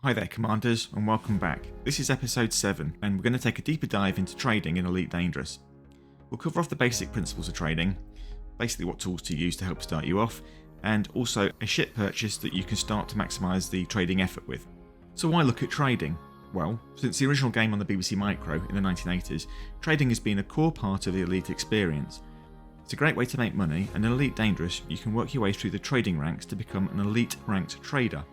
Hi there Commanders and welcome back. This is episode 7 and we're going to take a deeper dive into trading in Elite Dangerous. We'll cover off the basic principles of trading, basically what tools to use to help start you off, and also a ship purchase that you can start to maximise the trading effort with. So why look at trading? Well, since the original game on the BBC Micro in the 1980s, trading has been a core part of the Elite experience. It's a great way to make money, and in Elite Dangerous you can work your way through the trading ranks to become an Elite ranked trader.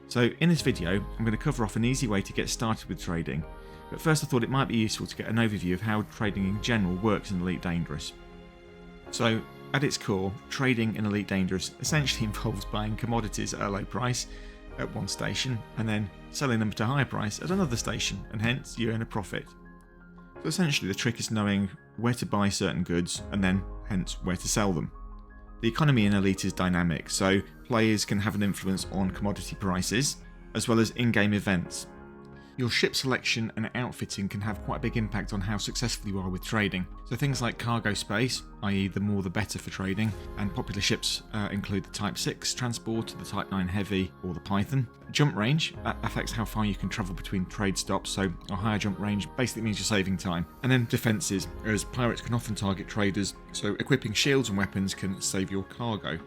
So in this video I'm going to cover off an easy way to get started with trading, but first I thought it might be useful to get an overview of how trading in general works in Elite Dangerous. So at its core, trading in Elite Dangerous essentially involves buying commodities at a low price at one station and then selling them at a higher price at another station, and hence you earn a profit. So essentially the trick is knowing where to buy certain goods and then hence where to sell them. The economy in Elite is dynamic, so players can have an influence on commodity prices, as well as in-game events. Your ship selection and outfitting can have quite a big impact on how successful you are with trading. So things like cargo space, i.e. the more the better for trading, and popular ships include the Type-6 transport, the Type-9 heavy, or the Python. Jump range, that affects how far you can travel between trade stops, so a higher jump range basically means you're saving time. And then defences, as pirates can often target traders, so equipping shields and weapons can save your cargo.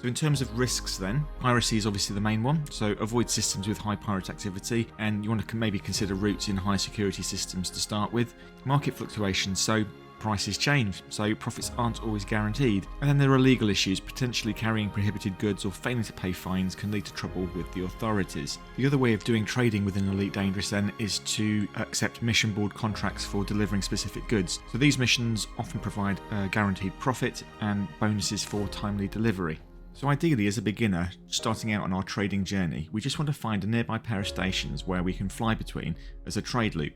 So in terms of risks then, piracy is obviously the main one, so avoid systems with high pirate activity, and you want to maybe consider routes in high security systems to start with. Market fluctuations, so prices change, so profits aren't always guaranteed. And then there are legal issues, potentially carrying prohibited goods or failing to pay fines can lead to trouble with the authorities. The other way of doing trading within Elite Dangerous then is to accept mission board contracts for delivering specific goods. So these missions often provide a guaranteed profit and bonuses for timely delivery. So ideally, as a beginner starting out on our trading journey, we just want to find a nearby pair of stations where we can fly between as a trade loop.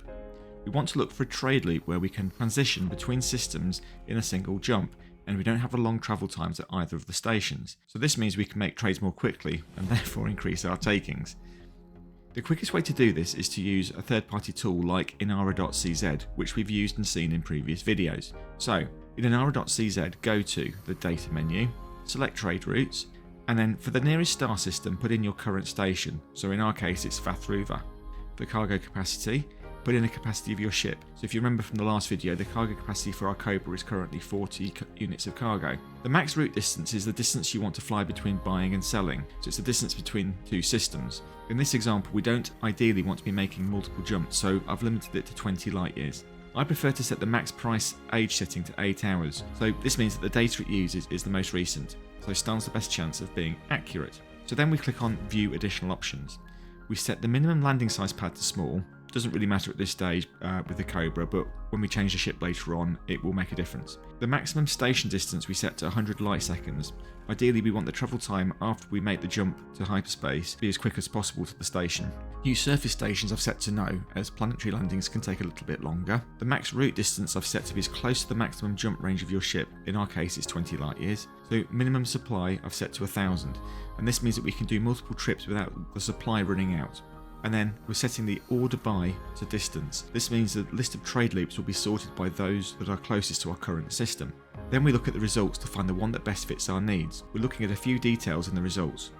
We want to look for a trade loop where we can transition between systems in a single jump, and we don't have a long travel times at either of the stations. So this means we can make trades more quickly and therefore increase our takings. The quickest way to do this is to use a third-party tool like Inara.cz, which we've used and seen in previous videos. So in Inara.cz, go to the data menu, select trade routes, and then for the nearest star system put in your current station, so in our case it's Vathruva. For cargo capacity, put in the capacity of your ship. So if you remember from the last video, the cargo capacity for our Cobra is currently 40 units of cargo. The max route distance is the distance you want to fly between buying and selling, so it's the distance between two systems. In this example we don't ideally want to be making multiple jumps, so I've limited it to 20 light years. I prefer to set the max price age setting to 8 hours, so this means that the data it uses is the most recent, so stands the best chance of being accurate. So then we click on View Additional Options. We set the minimum landing size pad to small. Doesn't really matter at this stage with the Cobra, but when we change the ship later on it will make a difference. The maximum station distance we set to 100 light seconds. Ideally we want the travel time after we make the jump to hyperspace be as quick as possible to the station. New surface stations I've set to no, as planetary landings can take a little bit longer. The max route distance I've set to be as close to the maximum jump range of your ship, in our case it's 20 light years. So minimum supply I've set to 1000, and this means that we can do multiple trips without the supply running out. And then we're setting the order by to distance. This means the list of trade loops will be sorted by those that are closest to our current system. Then we look at the results to find the one that best fits our needs. We're looking at a few details in the results.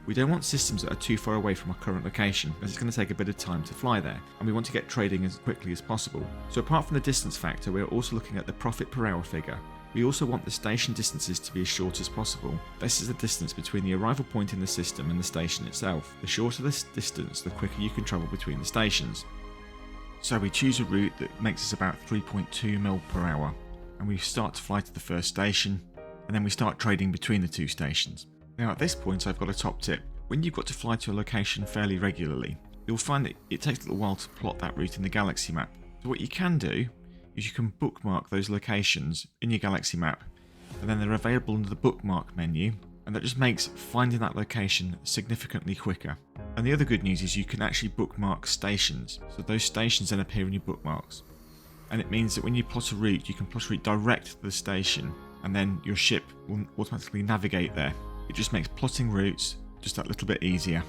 We don't want systems that are too far away from our current location, as it's going to take a bit of time to fly there, and we want to get trading as quickly as possible. So apart from the distance factor, we're also looking at the profit per hour figure. We also want the station distances to be as short as possible. This is the distance between the arrival point in the system and the station itself. The shorter this distance, the quicker you can travel between the stations. So we choose a route that makes us about 3.2 mil per hour, and we start to fly to the first station, and then we start trading between the two stations. Now at this point I've got a top tip. When you've got to fly to a location fairly regularly, you'll find that it takes a little while to plot that route in the galaxy map. So what you can do is you can bookmark those locations in your galaxy map, and then they're available under the bookmark menu, and that just makes finding that location significantly quicker. And the other good news is you can actually bookmark stations, so those stations then appear in your bookmarks. And it means that when you plot a route, you can plot a route direct to the station, and then your ship will automatically navigate there. It just makes plotting routes just that little bit easier.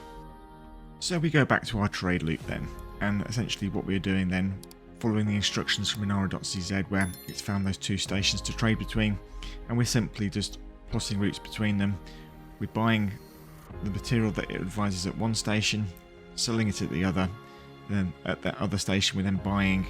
So we go back to our trade loop then, and essentially what we're doing then, following the instructions from Inara.cz where it's found those two stations to trade between, and we're simply just plotting routes between them. We're buying the material that it advises at one station, selling it at the other, and then at that other station we're then buying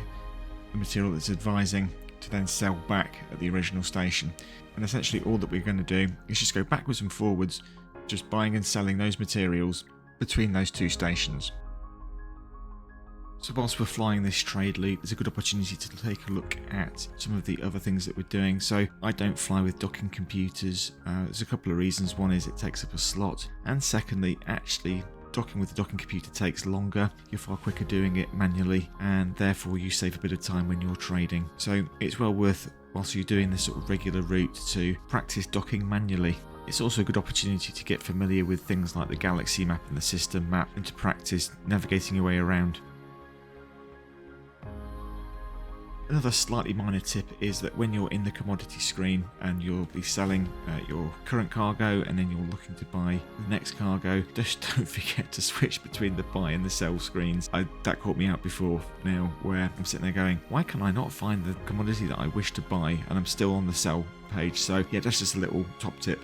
the material that's advising to then sell back at the original station. And essentially all that we're going to do is just go backwards and forwards, just buying and selling those materials between those two stations. So whilst we're flying this trade loop, there's a good opportunity to take a look at some of the other things that we're doing. So I don't fly with docking computers. There's a couple of reasons. One is it takes up a slot, and secondly, actually docking with the docking computer takes longer. You're far quicker doing it manually, and therefore you save a bit of time when you're trading. So it's well worth, whilst you're doing this sort of regular route, to practice docking manually. It's also a good opportunity to get familiar with things like the galaxy map and the system map, and to practice navigating your way around. Another slightly minor tip is that when you're in the commodity screen and you'll be selling your current cargo, and then you're looking to buy the next cargo, just don't forget to switch between the buy and the sell screens. That caught me out before now, where I'm sitting there going, why can I not find the commodity that I wish to buy, and I'm still on the sell page? So yeah, that's just a little top tip.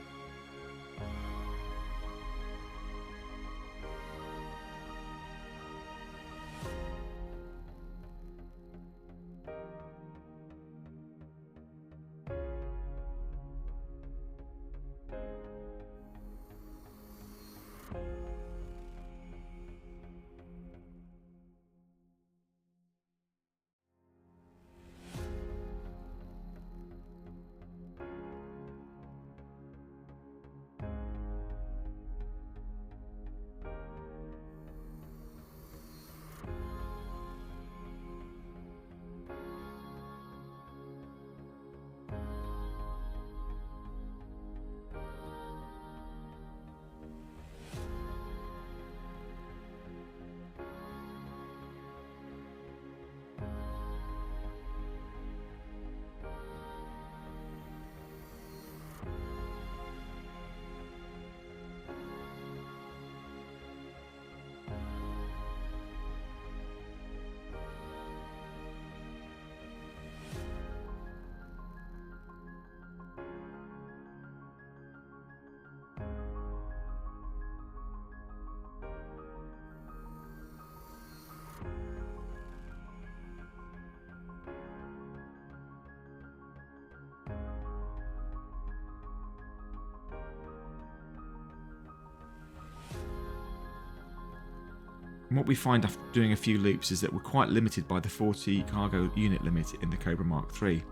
And what we find after doing a few loops is that we're quite limited by the 40 cargo unit limit in the Cobra Mark III,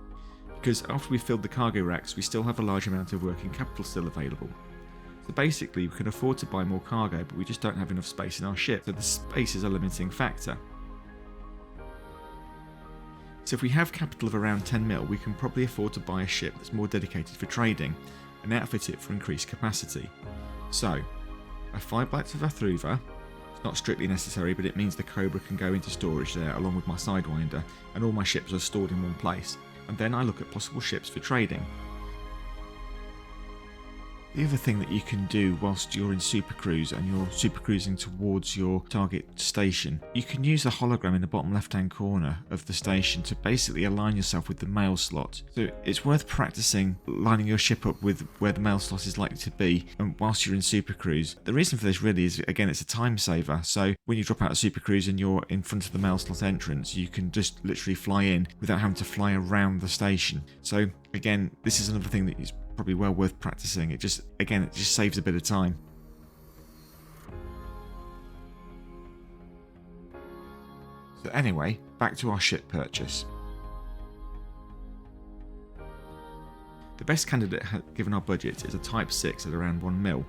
because after we've filled the cargo racks we still have a large amount of working capital still available. So basically we can afford to buy more cargo, but we just don't have enough space in our ship, so the space is a limiting factor. So if we have capital of around 10 mil, we can probably afford to buy a ship that's more dedicated for trading and outfit it for increased capacity. So, a 5 bytes of Athruva, it's not strictly necessary, but it means the Cobra can go into storage there along with my Sidewinder, and all my ships are stored in one place. And then I look at possible ships for trading. The other thing that you can do whilst you're in Super Cruise and you're super cruising towards your target station, you can use the hologram in the bottom left hand corner of the station to basically align yourself with the mail slot. So it's worth practicing lining your ship up with where the mail slot is likely to be whilst you're in Super Cruise. The reason for this really is, again, it's a time saver. So when you drop out of Super Cruise and you're in front of the mail slot entrance, you can just literally fly in without having to fly around the station. So again, this is another thing that is probably well worth practicing. It just saves a bit of time. So anyway, back to our ship purchase. The best candidate given our budget is a Type-6 at around 1 mil.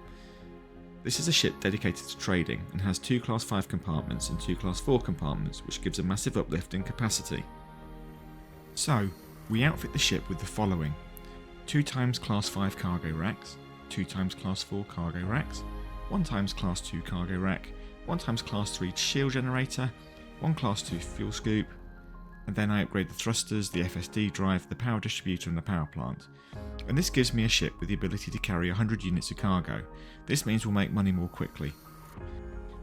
This is a ship dedicated to trading and has 2 Class 5 compartments and 2 Class 4 compartments, which gives a massive uplift in capacity. So, we outfit the ship with the following: 2 times Class 5 cargo racks, 2 times Class 4 cargo racks, 1 times Class 2 cargo rack, 1 times Class 3 shield generator, 1 Class 2 fuel scoop, and then I upgrade the thrusters, the FSD drive, the power distributor and the power plant. And this gives me a ship with the ability to carry 100 units of cargo. This means we'll make money more quickly.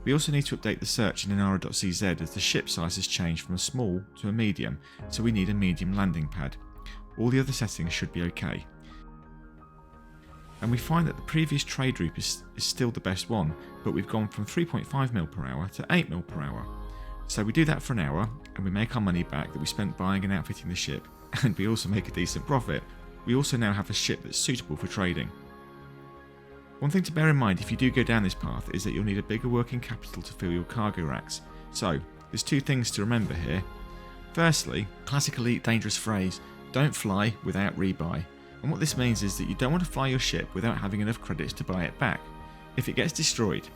We also need to update the search in Inara.cz as the ship size has changed from a small to a medium, so we need a medium landing pad. All the other settings should be okay. and we find that the previous trade route is still the best one, but we've gone from 3.5 mil per hour to 8 mil per hour. So we do that for an hour, and we make our money back that we spent buying and outfitting the ship, and we also make a decent profit. We also now have a ship that's suitable for trading. One thing to bear in mind if you do go down this path is that you'll need a bigger working capital to fill your cargo racks. So, there's two things to remember here. Firstly, classic Elite Dangerous phrase, don't fly without rebuy. And what this means is that you don't want to fly your ship without having enough credits to buy it back. If it gets destroyed,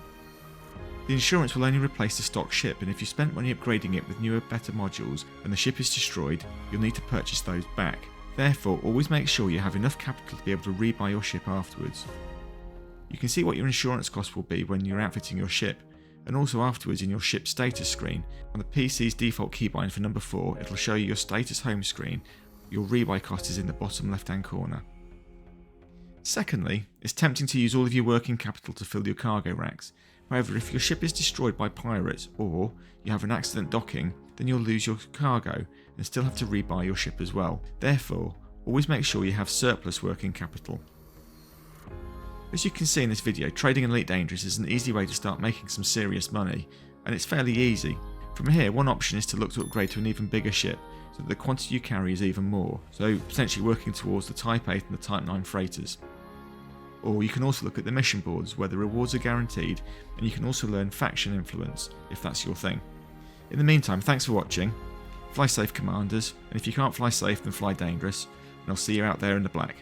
the insurance will only replace the stock ship, and if you spent money upgrading it with newer, better modules and the ship is destroyed, you'll need to purchase those back. Therefore, always make sure you have enough capital to be able to rebuy your ship afterwards. You can see what your insurance cost will be when you're outfitting your ship, and also afterwards in your ship status screen. On the PC's default keybind for number 4, it'll show you your status home screen. Your rebuy cost is in the bottom left hand corner. Secondly, it's tempting to use all of your working capital to fill your cargo racks. However, if your ship is destroyed by pirates or you have an accident docking, then you'll lose your cargo and still have to rebuy your ship as well. Therefore, always make sure you have surplus working capital. As you can see in this video, trading in Elite Dangerous is an easy way to start making some serious money, and it's fairly easy. From here, one option is to look to upgrade to an even bigger ship, so that the quantity you carry is even more, so potentially working towards the Type 8 and the Type 9 freighters. Or you can also look at the mission boards where the rewards are guaranteed, and you can also learn faction influence if that's your thing. In the meantime, thanks for watching, fly safe commanders, and if you can't fly safe then fly dangerous, and I'll see you out there in the black.